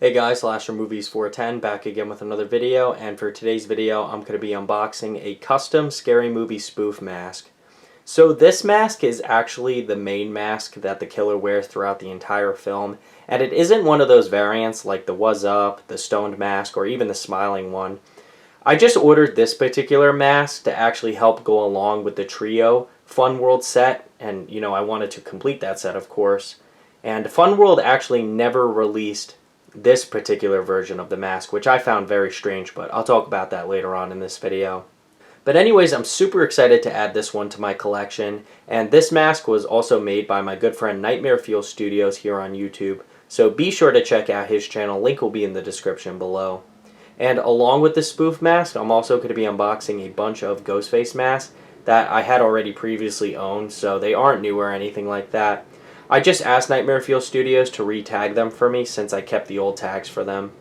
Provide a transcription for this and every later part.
Hey guys, Slasher Movies 410 back again with another video, and for today's video I'm going to be unboxing a custom Scary Movie spoof mask. So this mask is actually the main mask that the killer wears throughout the entire film, and it isn't one of those variants like the Was Up, the Stoned Mask, or even the Smiling one. I just ordered this particular mask to actually help go along with the Trio Fun World set, and I wanted to complete that set, of course. And Fun World actually never released this particular version of the mask, which I found very strange, but I'll talk about that later on in this video. But anyways, I'm super excited to add this one to my collection, and this mask was also made by my good friend Nightmare Fuel Studios here on YouTube, so be sure to check out his channel, link will be in the description below. And along with this spoof mask, I'm also going to be unboxing a bunch of Ghostface masks that I had already previously owned, so they aren't new or anything like that. I just asked Nightmare Fuel Studios to re-tag them for me since I kept the old tags for them.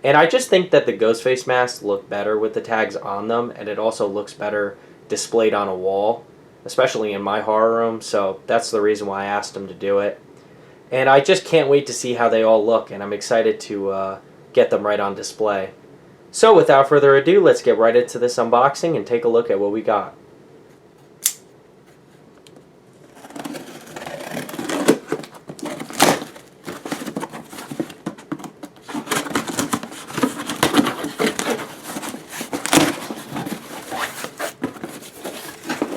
And I just think that the Ghostface masks look better with the tags on them, and it also looks better displayed on a wall, especially in my horror room, so that's the reason why I asked them to do it. And I just can't wait to see how they all look, and I'm excited to get them right on display. So without further ado, let's get right into this unboxing and take a look at what we got.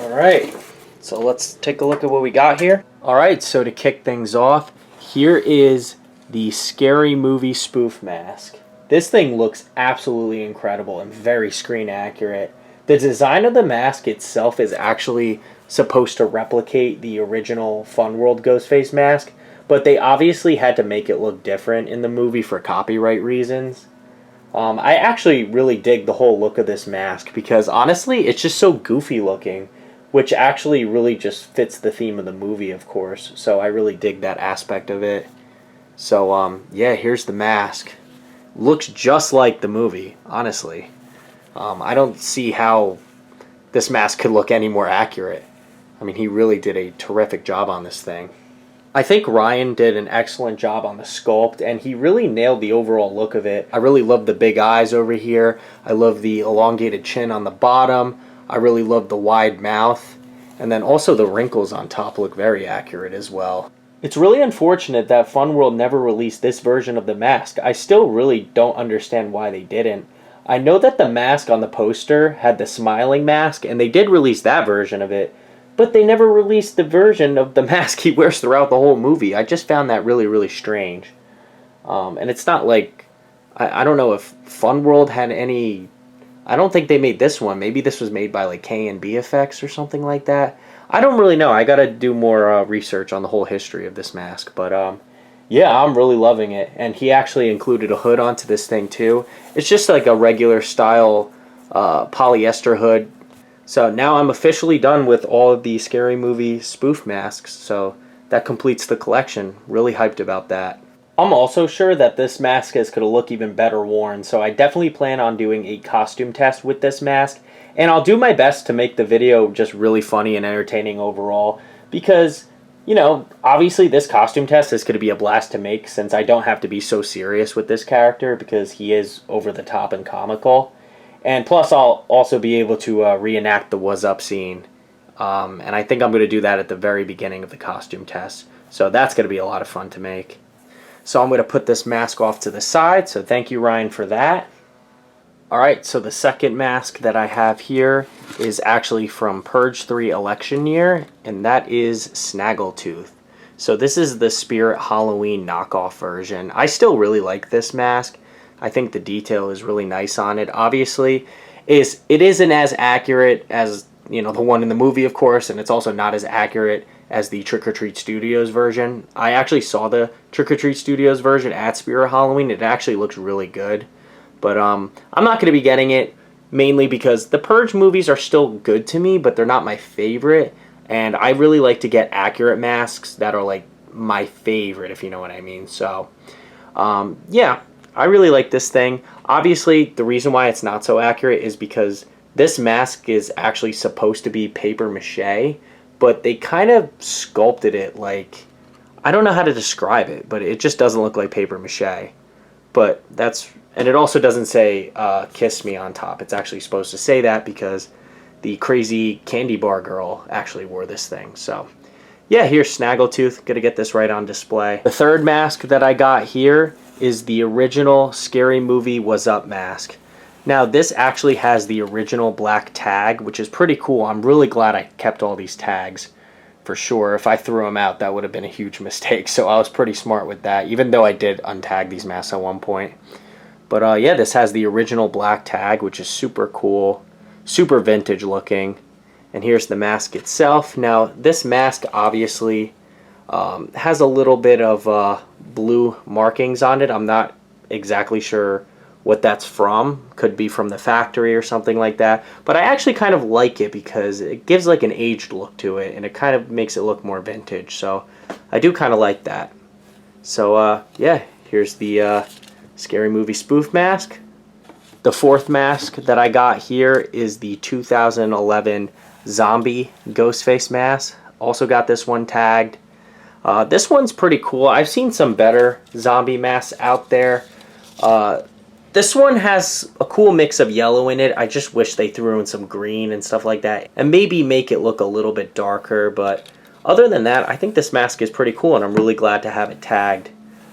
Alright, so let's take a look at what we got here. Alright, so to kick things off, here is the Scary Movie spoof mask. This thing looks absolutely incredible and very screen accurate. The design of the mask itself is actually supposed to replicate the original Fun World Ghostface mask, but they obviously had to make it look different in the movie for copyright reasons. I actually really dig the whole look of this mask because honestly it's just so goofy looking, which actually really just fits the theme of the movie, of course, so I really dig that aspect of it. So yeah, here's the mask. Looks just like the movie, honestly. I don't see how this mask could look any more accurate. I mean, he really did a terrific job on this thing. I think Ryan did an excellent job on the sculpt, and he really nailed the overall look of it. I really love the big eyes over here. I love the elongated chin on the bottom. I really love the wide mouth. And then also the wrinkles on top look very accurate as well. It's really unfortunate that Fun World never released this version of the mask. I still really don't understand why they didn't. I know that the mask on the poster had the smiling mask, and they did release that version of it, but they never released the version of the mask he wears throughout the whole movie. I just found that really, really strange. And it's not like, I don't know if Fun World had any, I don't think they made this one. Maybe this was made by like K&B Effects or something like that. I don't really know. I gotta do more research on the whole history of this mask. But yeah, I'm really loving it. And he actually included a hood onto this thing too. It's just like a regular style polyester hood. So now I'm officially done with all of the Scary Movie spoof masks. So that completes the collection. Really hyped about that. I'm also sure that this mask is going to look even better worn, so I definitely plan on doing a costume test with this mask, and I'll do my best to make the video just really funny and entertaining overall, because, obviously this costume test is going to be a blast to make since I don't have to be so serious with this character because he is over the top and comical, and plus I'll also be able to reenact the Was Up scene, and I think I'm going to do that at the very beginning of the costume test, so that's going to be a lot of fun to make. So I'm going to put this mask off to the side, so thank you, Ryan, for that. Alright, so the second mask that I have here is actually from Purge 3 Election Year, and that is Snaggletooth. So this is the Spirit Halloween knockoff version. I still really like this mask. I think the detail is really nice on it. Obviously, it isn't as accurate as the one in the movie, of course, and it's also not as accurate as the Trick or Treat Studios version. I actually saw the Trick or Treat Studios version at Spirit Halloween. It actually looks really good. But I'm not going to be getting it mainly because the Purge movies are still good to me, but they're not my favorite. And I really like to get accurate masks that are like my favorite, if you know what I mean. So, yeah, I really like this thing. Obviously, the reason why it's not so accurate is because this mask is actually supposed to be paper mache, but they kind of sculpted it like, I don't know how to describe it, but it just doesn't look like paper mache. but that's, and it also doesn't say kiss me on top. It's actually supposed to say that because the crazy candy bar girl actually wore this thing. So yeah, here's Snaggletooth. Gonna get this right on display. The third mask that I got here is the original Scary Movie Was Up mask. Now this actually has the original black tag, which is pretty cool. I'm really glad I kept all these tags for sure. If I threw them out, that would have been a huge mistake. So I was pretty smart with that, even though I did untag these masks at one point. But yeah, this has the original black tag, which is super cool, super vintage looking. And here's the mask itself. Now this mask obviously has a little bit of blue markings on it. I'm not exactly sure what that's from. Could be from the factory or something like that. But I actually kind of like it because it gives like an aged look to it, and it kind of makes it look more vintage. So I do kind of like that. So yeah, here's the Scary Movie spoof mask. The fourth mask that I got here is the 2011 zombie Ghostface mask. Also got this one tagged. This one's pretty cool. I've seen some better zombie masks out there. This one has a cool mix of yellow in it. I just wish they threw in some green and stuff like that, and maybe make it look a little bit darker. But other than that, I think this mask is pretty cool, and I'm really glad to have it tagged.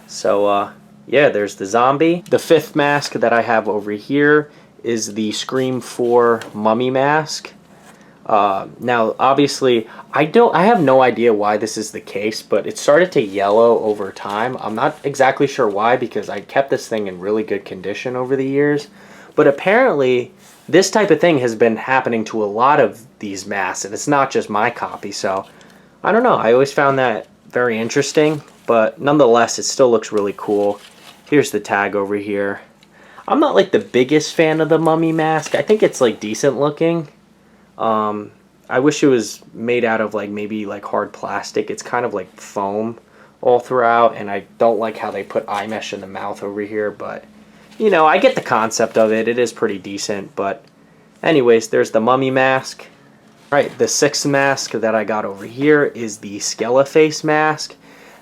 So yeah, there's the zombie. The fifth mask that I have over here is the Scream 4 mummy mask. Now obviously I have no idea why this is the case, but it started to yellow over time. I'm not exactly sure why, because I kept this thing in really good condition over the years, but apparently this type of thing has been happening to a lot of these masks, and it's not just my copy. So I don't know, I always found that very interesting, but nonetheless it still looks really cool. Here's the tag over here. I'm not like the biggest fan of the mummy mask. I think it's like decent looking. I wish it was made out of like maybe like hard plastic. It's kind of like foam all throughout, and I don't like how they put eye mesh in the mouth over here, but you know, I get the concept of it. It is pretty decent. But anyways, there's the mummy mask. Alright, the sixth mask that I got over here is the Scarecrow mask.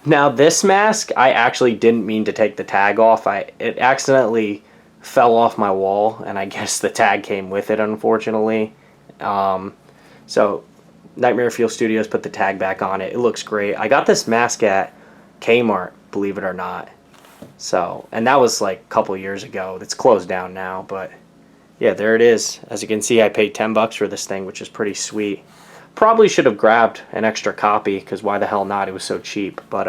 Now this mask, I actually didn't mean to take the tag off. It accidentally fell off my wall, and I guess the tag came with it, unfortunately. So Nightmare Fuel Studios put the tag back on it. It looks great. I got this mask at Kmart, believe it or not. So, and that was like a couple years ago. It's closed down now, but yeah, there it is. As you can see, I paid $10 for this thing, which is pretty sweet. Probably should have grabbed an extra copy, because why the hell not? It was so cheap. But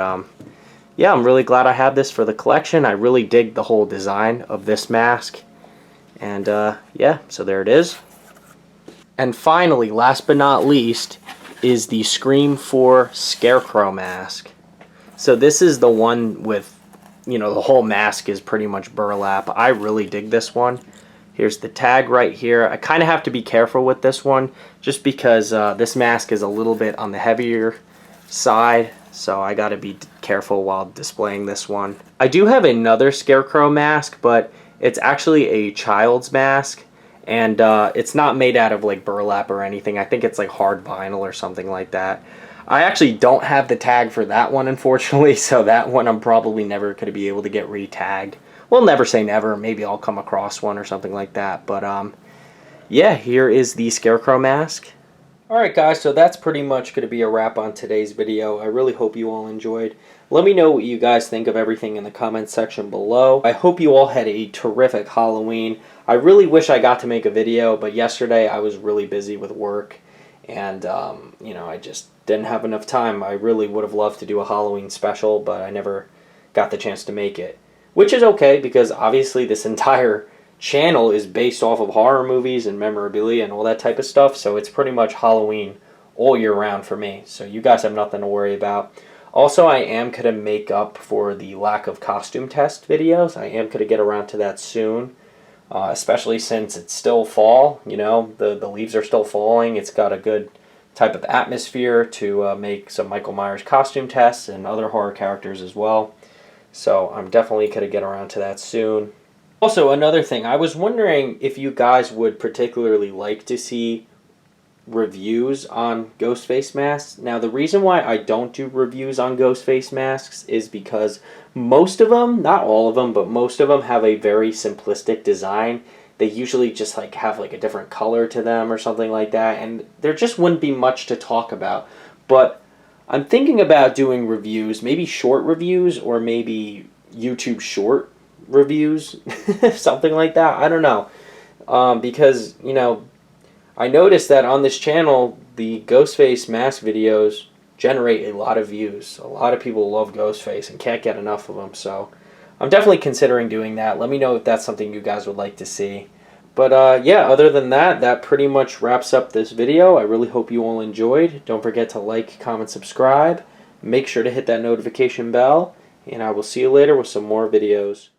yeah, I'm really glad I have this for the collection. I really dig the whole design of this mask. And yeah, so there it is. And finally, last but not least, is the Scream 4 Scarecrow Mask. So this is the one with, you know, the whole mask is pretty much burlap. I really dig this one. Here's the tag right here. I kind of have to be careful with this one, just because this mask is a little bit on the heavier side. So I got to be careful while displaying this one. I do have another Scarecrow mask, but it's actually a child's mask. And it's not made out of like burlap or anything. I think it's like hard vinyl or something like that. I actually don't have the tag for that one, unfortunately. So that one I'm probably never going to be able to get re-tagged. Well, never say never. Maybe I'll come across one or something like that. But yeah, here is the Scarecrow mask. Alright guys, so that's pretty much going to be a wrap on today's video. I really hope you all enjoyed. Let me know what you guys think of everything in the comments section below. I hope you all had a terrific Halloween. I really wish I got to make a video, but yesterday I was really busy with work, and you know, I just didn't have enough time. I really would have loved to do a Halloween special, but I never got the chance to make it. Which is okay, because obviously this entire channel is based off of horror movies and memorabilia and all that type of stuff, so it's pretty much Halloween all year round for me. So you guys have nothing to worry about. Also, I am going to make up for the lack of costume test videos. I am going to get around to that soon. Especially since it's still fall, you know, the leaves are still falling. It's got a good type of atmosphere to make some Michael Myers costume tests and other horror characters as well. So I'm definitely going to get around to that soon. Also, another thing, I was wondering if you guys would particularly like to see reviews on Ghostface masks. Now, the reason why I don't do reviews on Ghostface masks is because most of them, not all of them, but most of them have a very simplistic design. They usually just like have like a different color to them or something like that, and there just wouldn't be much to talk about. But I'm thinking about doing reviews, maybe short reviews or maybe YouTube short reviews, something like that. I don't know. Because, I noticed that on this channel, the Ghostface mask videos generate a lot of views. A lot of people love Ghostface and can't get enough of him, so I'm definitely considering doing that. Let me know if that's something you guys would like to see. But yeah, other than that, that pretty much wraps up this video. I really hope you all enjoyed. Don't forget to like, comment, subscribe. Make sure to hit that notification bell, and I will see you later with some more videos.